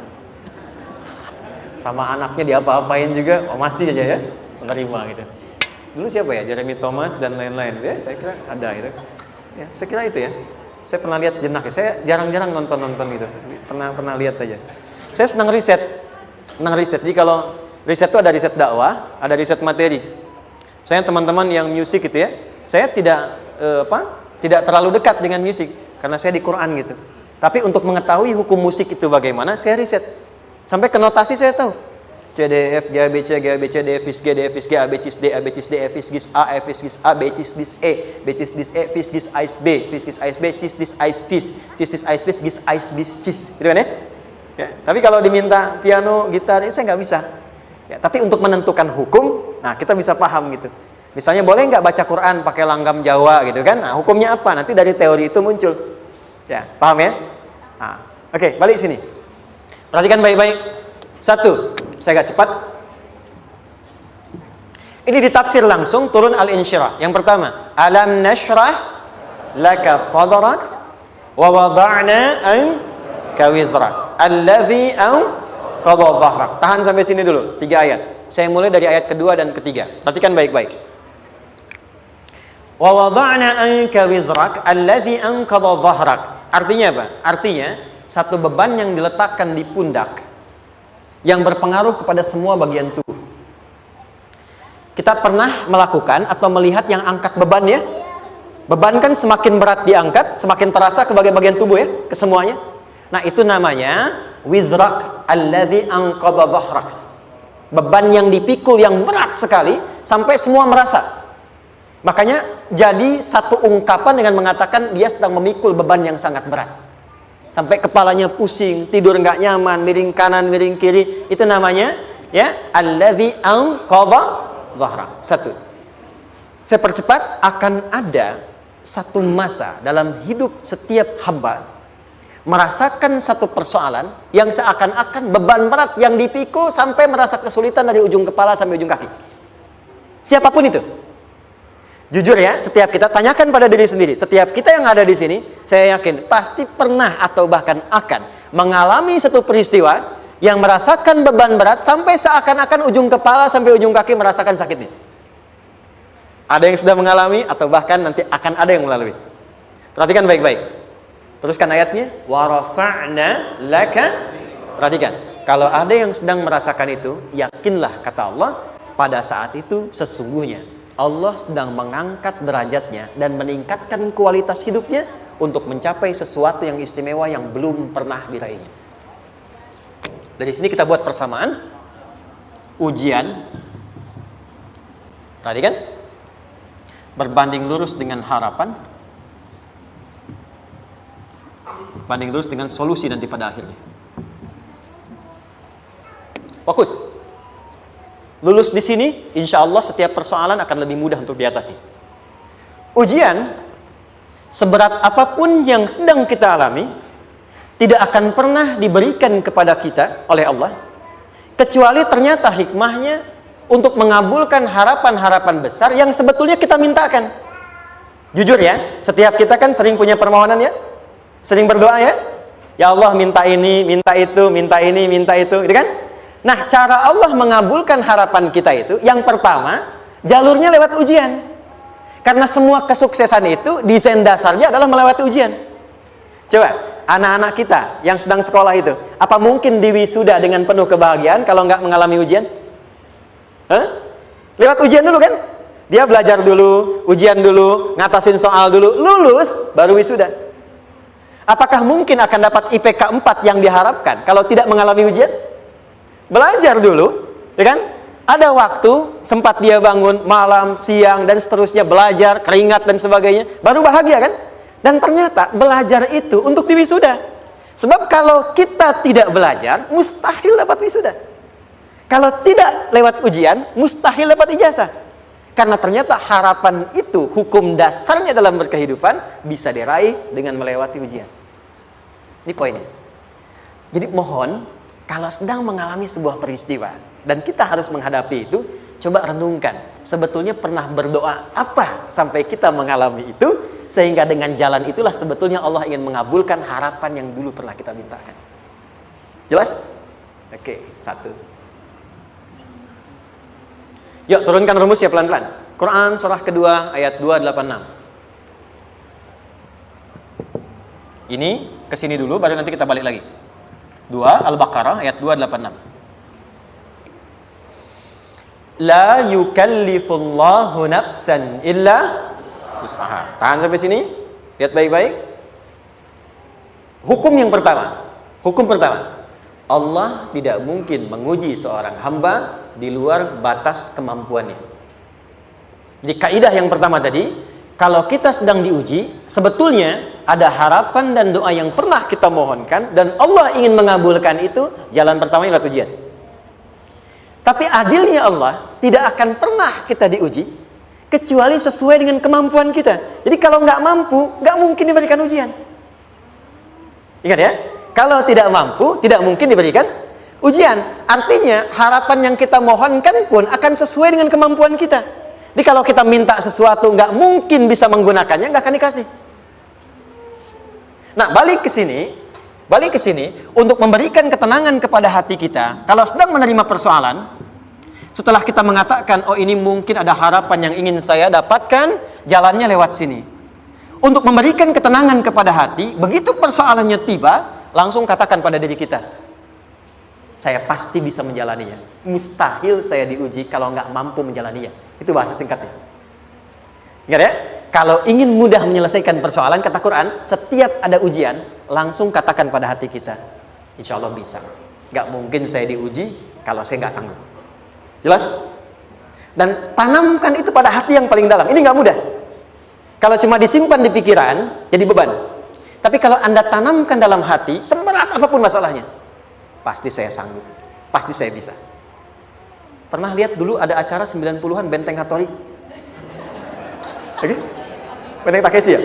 Speaker 1: Sama anaknya diapa-apain juga, masih aja ya menerima gitu. Dulu siapa ya? Jeremy Thomas dan lain-lain ya. Saya kira ada itu. Ya, saya kira itu ya. Saya pernah lihat sejenak ya. Saya jarang-jarang nonton gitu. Pernah lihat aja. Saya senang riset. Jadi kalau riset itu ada riset dakwah, ada riset materi. Saya teman-teman yang musik gitu ya, saya tidak terlalu dekat dengan musik karena saya di Quran gitu. Tapi untuk mengetahui hukum musik itu bagaimana, saya riset. Sampai ke notasi saya tahu. C D F G A B C D F G D F G A B C D A B C D F G A F G A B C D E B C D E F G A B C D A B gitu kan ya? Ya, tapi kalau diminta piano, gitar, ini saya nggak bisa. Ya, tapi untuk menentukan hukum, nah kita bisa paham gitu. Misalnya boleh nggak baca Quran pakai langgam Jawa gitu kan? Nah, hukumnya apa? Nanti dari teori itu muncul. Ya, paham ya? Nah, oke, balik sini. Perhatikan baik-baik. 1, saya agak cepat. Ini ditafsir langsung turun Al-Insyirah. Yang pertama, alam nashrah laka sadrak wa wada'na anka wizrak allazi qadha dhahrak. Tahan sampai sini dulu, 3 ayat. Saya mulai dari ayat kedua dan ketiga. Perhatikan baik-baik. Wa wada'na anka wizrak allazi anqadha dhahrak. Artinya apa? Artinya satu beban yang diletakkan di pundak yang berpengaruh kepada semua bagian tubuh. Kita pernah melakukan atau melihat yang angkat beban ya? Beban kan semakin berat diangkat, semakin terasa ke bagian tubuh ya, ke semuanya. Nah, itu namanya wizrak alladzi anqadha dhahrak. Beban yang dipikul yang berat sekali sampai semua merasa. Makanya jadi satu ungkapan dengan mengatakan dia sedang memikul beban yang sangat berat. Sampai kepalanya pusing, tidur nggak nyaman, miring kanan, miring kiri. Itu namanya ya alladzi anqadha dhahrak. 1. Saya percepat, akan ada satu masa dalam hidup setiap hamba merasakan satu persoalan yang seakan-akan beban berat yang dipikul sampai merasa kesulitan dari ujung kepala sampai ujung kaki. Siapapun itu. Jujur ya, setiap kita tanyakan pada diri sendiri. Setiap kita yang ada di sini, saya yakin pasti pernah atau bahkan akan mengalami satu peristiwa yang merasakan beban berat sampai seakan-akan ujung kepala sampai ujung kaki merasakan sakitnya. Ada yang sudah mengalami atau bahkan nanti akan ada yang melalui. Perhatikan baik-baik. Teruskan ayatnya. Wa rafa'na laka. Perhatikan. Kalau ada yang sedang merasakan itu, yakinlah kata Allah, pada saat itu sesungguhnya Allah sedang mengangkat derajatnya dan meningkatkan kualitas hidupnya untuk mencapai sesuatu yang istimewa yang belum pernah diraihnya. Dari sini kita buat persamaan. Ujian. Perhatikan. Berbanding lurus dengan harapan, banding lurus dengan solusi nanti pada akhirnya. Fokus. Lulus di sini, insya Allah setiap persoalan akan lebih mudah untuk diatasi. Ujian, seberat apapun yang sedang kita alami, tidak akan pernah diberikan kepada kita oleh Allah, kecuali ternyata hikmahnya untuk mengabulkan harapan-harapan besar yang sebetulnya kita mintakan. Jujur ya, setiap kita kan sering punya permohonan ya, sering berdoa ya. Ya Allah minta ini, minta itu, minta ini, minta itu, gitu kan? Nah, cara Allah mengabulkan harapan kita itu, yang pertama, jalurnya lewat ujian. Karena semua kesuksesan itu, desain dasarnya adalah melewati ujian. Coba, anak-anak kita yang sedang sekolah itu, apa mungkin diwisuda dengan penuh kebahagiaan kalau nggak mengalami ujian? Lewat ujian dulu kan? Dia belajar dulu, ujian dulu, ngatasin soal dulu, lulus, baru wisuda. Apakah mungkin akan dapat IPK 4 yang diharapkan kalau tidak mengalami ujian? Belajar dulu, ya kan? Ada waktu, sempat dia bangun malam, siang, dan seterusnya, belajar, keringat, dan sebagainya, baru bahagia kan? Dan ternyata belajar itu untuk diwisuda. Sebab kalau kita tidak belajar, mustahil dapat wisuda. Kalau tidak lewat ujian, mustahil dapat ijazah. Karena ternyata harapan itu, hukum dasarnya dalam berkehidupan, bisa diraih dengan melewati ujian. Ini poinnya. Jadi mohon, kalau sedang mengalami sebuah peristiwa, dan kita harus menghadapi itu, coba renungkan. Sebetulnya pernah berdoa apa sampai kita mengalami itu, sehingga dengan jalan itulah sebetulnya Allah ingin mengabulkan harapan yang dulu pernah kita mintakan. Jelas? Oke, satu. Yuk turunkan rumus ya pelan-pelan. Quran surah kedua ayat 286. Ini kesini dulu baru nanti kita balik lagi. 2 Al-Baqarah ayat 286. La yukallifullahu nafsan illa usaha. Tahan sampai sini. Lihat baik-baik. Hukum yang pertama. Hukum pertama. Allah tidak mungkin menguji seorang hamba di luar batas kemampuannya. Jadi kaidah yang pertama tadi, kalau kita sedang diuji, sebetulnya ada harapan dan doa yang pernah kita mohonkan dan Allah ingin mengabulkan itu, jalan pertamanya adalah ujian. Tapi adilnya Allah, tidak akan pernah kita diuji kecuali sesuai dengan kemampuan kita. Jadi kalau nggak mampu, nggak mungkin diberikan ujian. Ingat ya, kalau tidak mampu, tidak mungkin diberikan ujian. Artinya harapan yang kita mohonkan pun akan sesuai dengan kemampuan kita. Jadi kalau kita minta sesuatu nggak mungkin bisa menggunakannya, nggak akan dikasih. Nah, balik ke sini untuk memberikan ketenangan kepada hati kita. Kalau sedang menerima persoalan, setelah kita mengatakan, oh ini mungkin ada harapan yang ingin saya dapatkan, jalannya lewat sini. Untuk memberikan ketenangan kepada hati, begitu persoalannya tiba, langsung katakan pada diri kita, saya pasti bisa menjalaninya. Mustahil saya diuji kalau nggak mampu menjalaninya. Itu bahasa singkatnya. Ingat ya? Kalau ingin mudah menyelesaikan persoalan, kata Quran, setiap ada ujian, langsung katakan pada hati kita, insya Allah bisa. Nggak mungkin saya diuji kalau saya nggak sanggup. Jelas? Dan tanamkan itu pada hati yang paling dalam. Ini nggak mudah. Kalau cuma disimpan di pikiran, jadi beban. Tapi kalau Anda tanamkan dalam hati, seberat apapun masalahnya, pasti saya sanggup, pasti saya bisa. Pernah lihat dulu ada acara 90-an Benteng Hattori? Oke? Benteng Takeshi ya?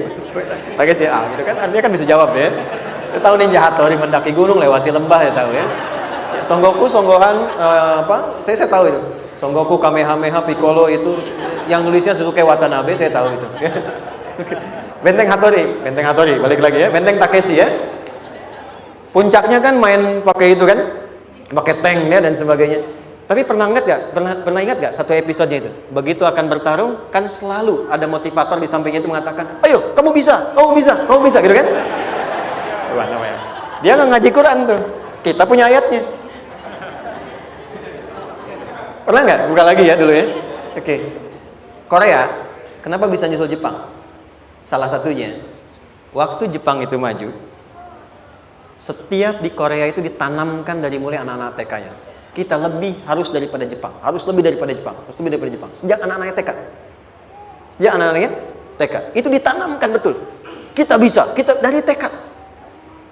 Speaker 1: Takeshi ya, gitu kan artinya kan bisa jawab ya. Saya tahu Ninja Hattori mendaki gunung lewati lembah, ya tahu ya. Son Goku, Son Gohan, saya tahu itu. Son Goku, Kamehameha, Piccolo itu yang nulisnya Suzuki Watanabe, saya tahu itu. Benteng Hattori, balik lagi ya. Benteng Takeshi ya. Puncaknya kan main pakai itu kan, pakai tank ya dan sebagainya. Tapi pernah ingat gak satu episodenya itu? Begitu akan bertarung, kan selalu ada motivator di sampingnya itu mengatakan, ayo, kamu bisa, gitu kan? Dia nggak ngaji Quran tuh. Kita punya ayatnya. Pernah nggak? Buka lagi ya dulu ya. Oke. Korea, kenapa bisa nyusul Jepang? Salah satunya, waktu Jepang itu maju, setiap di Korea itu ditanamkan dari mulai anak-anak TK-nya. Kita harus lebih daripada Jepang. Sejak anak-anaknya TK. Itu ditanamkan betul. Kita bisa, kita dari TK.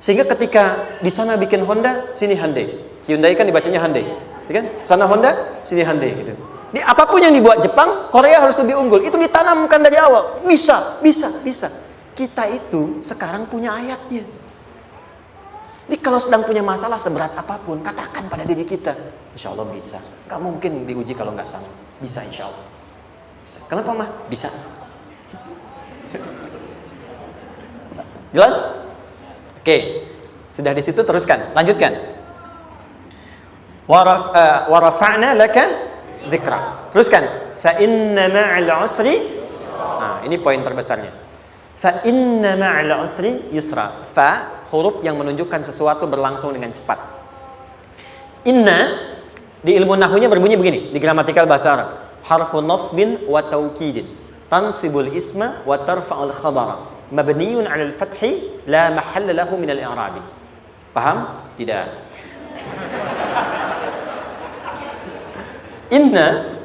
Speaker 1: Sehingga ketika di sana bikin Honda, sini Hyundai. Hyundai kan dibacanya Hyundai, ya kan? Sana Honda, sini Hyundai gitu. Di apapun yang dibuat Jepang, Korea harus lebih unggul. Itu ditanamkan dari awal. Bisa. Kita itu sekarang punya ayatnya. Jadi kalau sedang punya masalah seberat apapun, katakan pada diri kita, insya Allah bisa. Gak mungkin diuji kalau nggak sanggup. Bisa insya Allah. Bisa. Kenapa mah? Bisa. Jelas? Oke. Sudah di situ teruskan. Lanjutkan. Warafa'na laka dzikra. Teruskan. Fa inna ma'al usri. Nah, ini poin terbesarnya. Fa inna ma'al usri yusra. Fa huruf yang menunjukkan sesuatu berlangsung dengan cepat. Inna di ilmu nahwunya berbunyi begini, di gramatikal bahasa Arab. Harfu nasbin wa taukidin. Tansibul isma wa tarfa'ul khabara. Mabniyun 'alal fathi la mahalla lahu min al-i'rabi. Paham? Tidak. Inna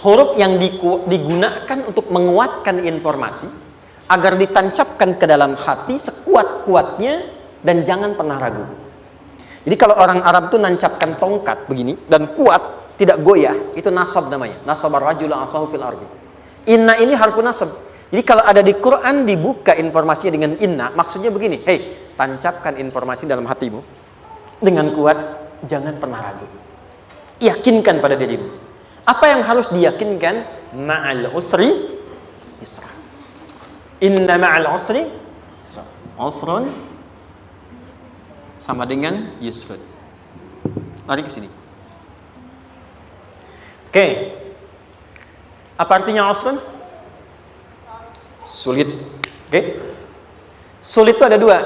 Speaker 1: huruf yang digunakan untuk menguatkan informasi agar ditancapkan ke dalam hati sekuat-kuatnya dan jangan pernah ragu. Jadi kalau orang Arab itu nancapkan tongkat begini dan kuat, tidak goyah, itu nasab namanya. Nasabar rajula asahu fil ardi. Inna ini harfu nasab. Jadi kalau ada di Quran dibuka informasinya dengan inna, maksudnya begini, hei, tancapkan informasi dalam hatimu dengan kuat, jangan pernah ragu. Yakinkan pada dirimu. Apa yang harus diyakinkan? Ma'al usri yusra. Inna ma'al usri yusra. Usrun sama dengan yusrun. Lari ke sini. Oke. Apa artinya usrun? Sulit. Oke. Sulit itu ada dua.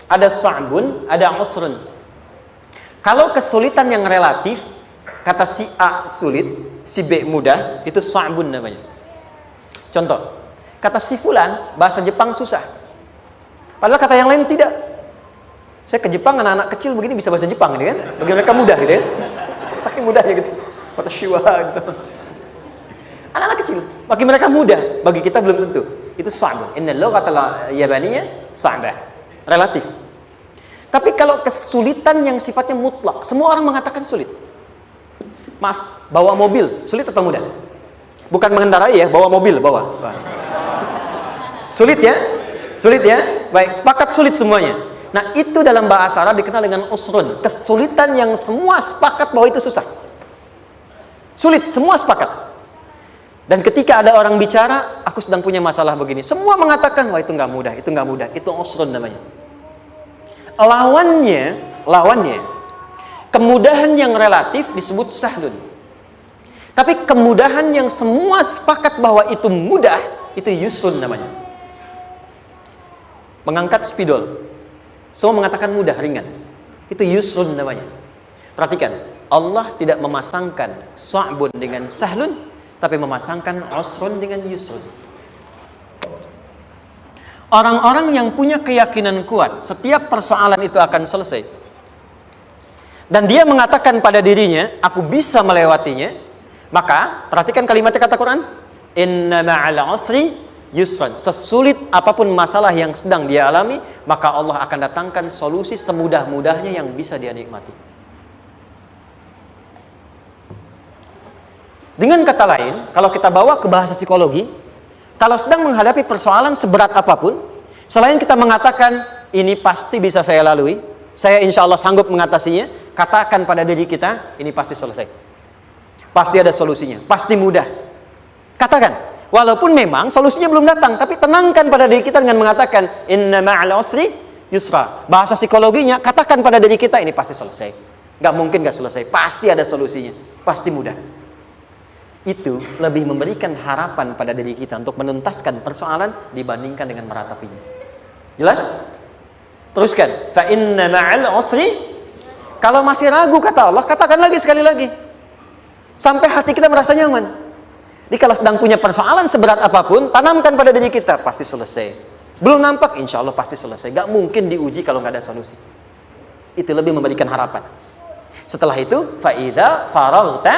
Speaker 1: Ada sa'bun, ada usrun. Kalau kesulitan yang relatif, kata si A sulit, si B mudah, itu sa'bun namanya. Contoh, kata si fulan, bahasa Jepang susah. Padahal kata yang lain tidak. Saya ke Jepang, anak-anak kecil begini bisa bahasa Jepang, gitu kan? Bagi mereka mudah, gitu kan? Saking mudahnya gitu. Kata shiwa, gitu. Anak-anak kecil, bagi mereka mudah, bagi kita belum tentu. Itu sa'bun. Inna lughatal yabaniyya sa'bah. Relatif. Tapi kalau kesulitan yang sifatnya mutlak, semua orang mengatakan sulit. Maaf, bawa mobil, sulit atau mudah? Bukan mengendarai ya, bawa mobil, bawa. Sulit ya? Sulit ya? Baik, sepakat sulit semuanya. Nah, itu dalam bahasa Arab dikenal dengan usrun. Kesulitan yang semua sepakat bahwa itu susah. Sulit, semua sepakat. Dan ketika ada orang bicara, aku sedang punya masalah begini. Semua mengatakan, wah itu nggak mudah, itu nggak mudah. Itu usrun namanya. Lawannya, kemudahan yang relatif disebut sahlun. Tapi kemudahan yang semua sepakat bahwa itu mudah, itu yusrun namanya. Mengangkat spidol, semua mengatakan mudah, ringan. Itu yusrun namanya. Perhatikan, Allah tidak memasangkan sa'bun dengan sahlun, tapi memasangkan usrun dengan yusrun. Orang-orang yang punya keyakinan kuat, setiap persoalan itu akan selesai. Dan dia mengatakan pada dirinya, aku bisa melewatinya. Maka, perhatikan kalimatnya kata Quran. Inna ma'al usri yusran. Sesulit apapun masalah yang sedang dia alami, maka Allah akan datangkan solusi semudah-mudahnya yang bisa dia nikmati. Dengan kata lain, kalau kita bawa ke bahasa psikologi, kalau sedang menghadapi persoalan seberat apapun, selain kita mengatakan, ini pasti bisa saya lalui, saya insya Allah sanggup mengatasinya, katakan pada diri kita, ini pasti selesai. Pasti ada solusinya, pasti mudah. Katakan, walaupun memang solusinya belum datang, tapi tenangkan pada diri kita dengan mengatakan, inna ma'al usri yusra. Bahasa psikologinya, katakan pada diri kita, ini pasti selesai. Nggak mungkin nggak selesai, pasti ada solusinya, pasti mudah. Itu lebih memberikan harapan pada diri kita untuk menuntaskan persoalan dibandingkan dengan meratapinya. Jelas? Teruskan. Fa inna ma'al usri. Kalau masih ragu kata Allah, katakan lagi sekali lagi. Sampai hati kita merasa nyaman. Jadi kalau sedang punya persoalan seberat apapun, tanamkan pada diri kita, pasti selesai. Belum nampak, insya Allah pasti selesai. Gak mungkin diuji kalau nggak ada solusi. Itu lebih memberikan harapan. Setelah itu, fa'idha faraghta,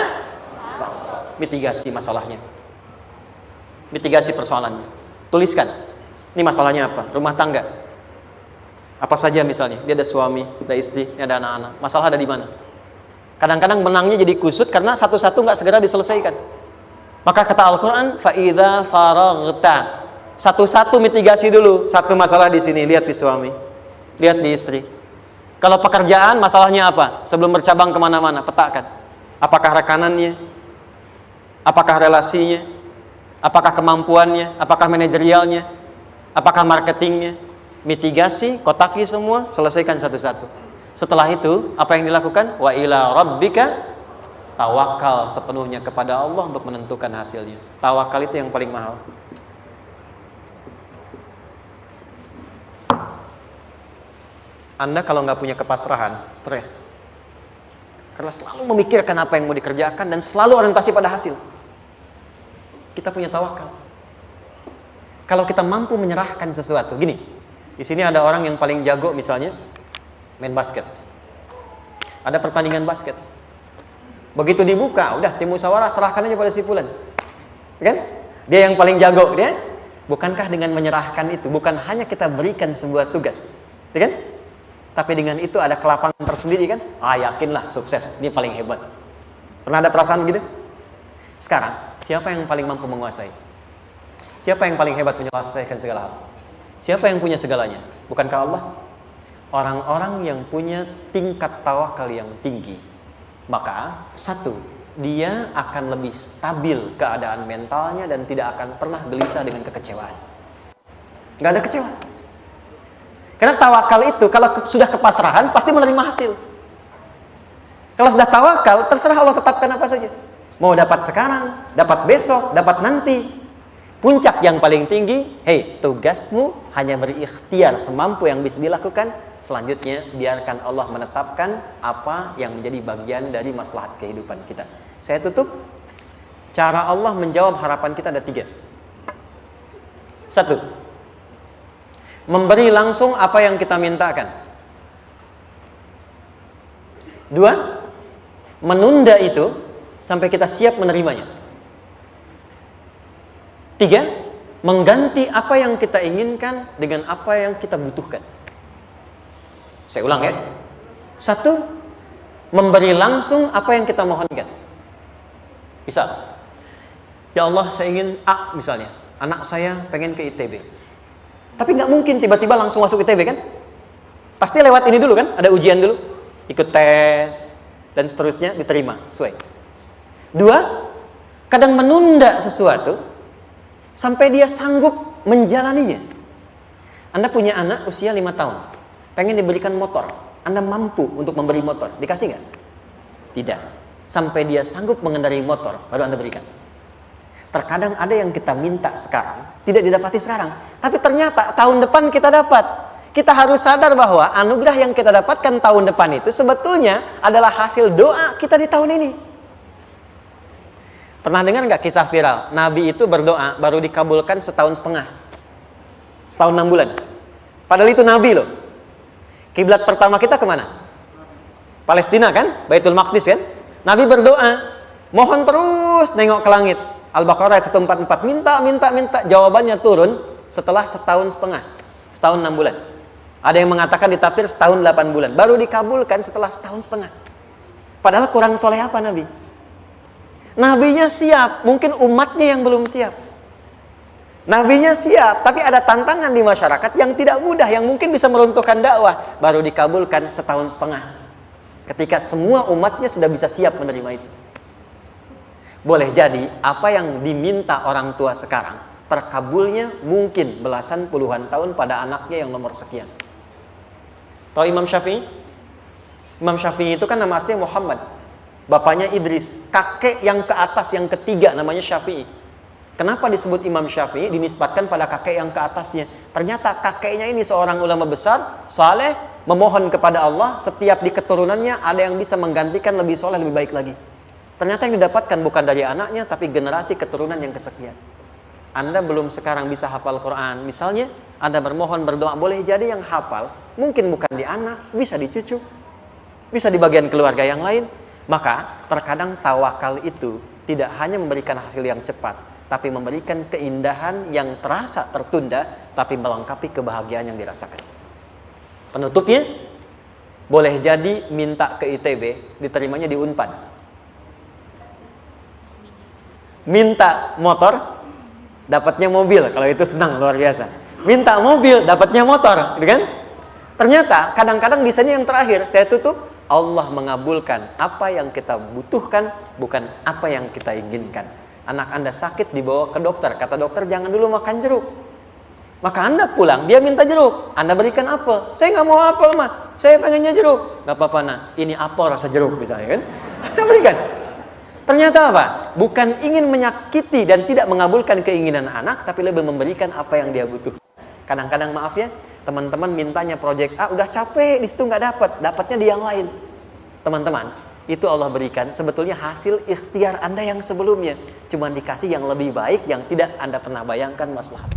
Speaker 1: mitigasi masalahnya, mitigasi persoalannya. Tuliskan, ini masalahnya apa? Rumah tangga. Apa saja misalnya, dia ada suami, ada istri, ada anak-anak. Masalah ada di mana? Kadang-kadang benangnya jadi kusut karena satu-satu nggak segera diselesaikan. Maka kata Al-Quran, fa'idha faraghta, satu-satu mitigasi dulu. Satu masalah di sini, lihat di suami, lihat di istri. Kalau pekerjaan, masalahnya apa? Sebelum bercabang kemana-mana, petakan. Apakah rekanannya? Apakah relasinya? Apakah kemampuannya? Apakah manajerialnya? Apakah marketingnya? Mitigasi, kotaki semua, selesaikan satu-satu. Setelah itu, apa yang dilakukan? Wa ila rabbika, tawakal sepenuhnya kepada Allah untuk menentukan hasilnya. Tawakal itu yang paling mahal. Anda kalau nggak punya kepasrahan, stres. Karena selalu memikirkan apa yang mau dikerjakan dan selalu orientasi pada hasil. Kita punya tawakal. Kalau kita mampu menyerahkan sesuatu, gini, di sini ada orang yang paling jago misalnya main basket. Ada pertandingan basket. Begitu dibuka, udah tim musyawarah serahkan aja pada si Fulan. Kan? Dia yang paling jago, dia. Bukankah dengan menyerahkan itu bukan hanya kita berikan sebuah tugas, ya kan? Tapi dengan itu ada kelapangan tersendiri kan? Yakinlah sukses, ini paling hebat. Pernah ada perasaan gitu? Sekarang, siapa yang paling mampu menguasai? Siapa yang paling hebat menyelesaikan segala hal? Siapa yang punya segalanya? Bukankah Allah? Orang-orang yang punya tingkat tawakal yang tinggi, maka satu, dia akan lebih stabil keadaan mentalnya dan tidak akan pernah gelisah dengan kekecewaan. Nggak ada kecewa. Karena tawakal itu kalau sudah kepasrahan pasti menerima hasil. Kalau sudah tawakal, terserah Allah tetapkan apa saja. Mau dapat sekarang, dapat besok, dapat nanti. Puncak yang paling tinggi, tugasmu hanya berikhtiar semampu yang bisa dilakukan. Selanjutnya, biarkan Allah menetapkan apa yang menjadi bagian dari maslahat kehidupan kita. Saya tutup. Cara Allah menjawab harapan kita ada 3. 1. Memberi langsung apa yang kita mintakan. 2. Menunda itu sampai kita siap menerimanya. 3. Mengganti apa yang kita inginkan dengan apa yang kita butuhkan. Saya ulang ya. 1. Memberi langsung apa yang kita mohonkan. Misal, ya Allah saya ingin A misalnya, anak saya pengen ke ITB. Tapi nggak mungkin tiba-tiba langsung masuk ITB kan? Pasti lewat ini dulu kan? Ada ujian dulu, ikut tes dan seterusnya diterima sesuai. 2. Kadang menunda sesuatu sampai dia sanggup menjalaninya. Anda punya anak usia 5 tahun, pengen diberikan motor. Anda mampu untuk memberi motor, dikasih nggak? Tidak. Sampai dia sanggup mengendarai motor, baru Anda berikan. Terkadang ada yang kita minta sekarang, tidak didapati sekarang. Tapi ternyata tahun depan kita dapat. Kita harus sadar bahwa anugerah yang kita dapatkan tahun depan itu sebetulnya adalah hasil doa kita di tahun ini. Pernah dengar nggak kisah viral? Nabi itu berdoa baru dikabulkan setahun setengah. Setahun 6 bulan. Padahal itu Nabi loh. Kiblat pertama kita kemana? Palestina kan? Baitul Maqdis kan? Nabi berdoa, mohon terus nengok ke langit. Al-Baqarah 144, minta, jawabannya turun setelah setahun setengah, setahun 6 bulan. Ada yang mengatakan di tafsir setahun 8 bulan, baru dikabulkan setelah setahun setengah. Padahal kurang soleh apa Nabi? Nabinya siap, mungkin umatnya yang belum siap. Nabinya siap, tapi ada tantangan di masyarakat yang tidak mudah, yang mungkin bisa meruntuhkan dakwah, baru dikabulkan setahun setengah. Ketika semua umatnya sudah bisa siap menerima itu. Boleh jadi apa yang diminta orang tua sekarang terkabulnya mungkin belasan puluhan tahun pada anaknya yang nomor sekian. Tahu Imam Syafi'i? Imam Syafi'i itu kan nama aslinya Muhammad. Bapaknya Idris. Kakek yang ke atas, yang ketiga namanya Syafi'i. Kenapa disebut Imam Syafi'i? Dinisbatkan pada kakek yang ke atasnya. Ternyata kakeknya ini seorang ulama besar, saleh, memohon kepada Allah. Setiap di keturunannya ada yang bisa menggantikan lebih soleh, lebih baik lagi. Ternyata yang didapatkan bukan dari anaknya, tapi generasi keturunan yang kesekian. Anda belum sekarang bisa hafal Quran. Misalnya, Anda bermohon, berdoa, boleh jadi yang hafal, mungkin bukan di anak, bisa di cucu, bisa di bagian keluarga yang lain. Maka, terkadang tawakal itu tidak hanya memberikan hasil yang cepat, tapi memberikan keindahan yang terasa tertunda, tapi melengkapi kebahagiaan yang dirasakan. Penutupnya, boleh jadi minta ke ITB, diterimanya di Unpad. Minta motor, dapatnya mobil. Kalau itu senang, luar biasa. Minta mobil, dapatnya motor, gitu kan? Ternyata kadang-kadang di sini yang terakhir, saya tutup, Allah mengabulkan apa yang kita butuhkan, bukan apa yang kita inginkan. Anak Anda sakit, dibawa ke dokter, kata dokter jangan dulu makan jeruk. Maka Anda pulang, dia minta jeruk, Anda berikan apel. Saya nggak mau apel mah, saya pengennya jeruk. Nggak apa-apa nak, ini apel rasa jeruk misalnya kan? Anda berikan. Ternyata apa? Bukan ingin menyakiti dan tidak mengabulkan keinginan anak, tapi lebih memberikan apa yang dia butuh. Kadang-kadang maaf ya, teman-teman mintanya proyek A, udah capek, di situ nggak dapat, dapatnya di yang lain. Teman-teman, itu Allah berikan sebetulnya hasil ikhtiar Anda yang sebelumnya. Cuma dikasih yang lebih baik, yang tidak Anda pernah bayangkan maslahat.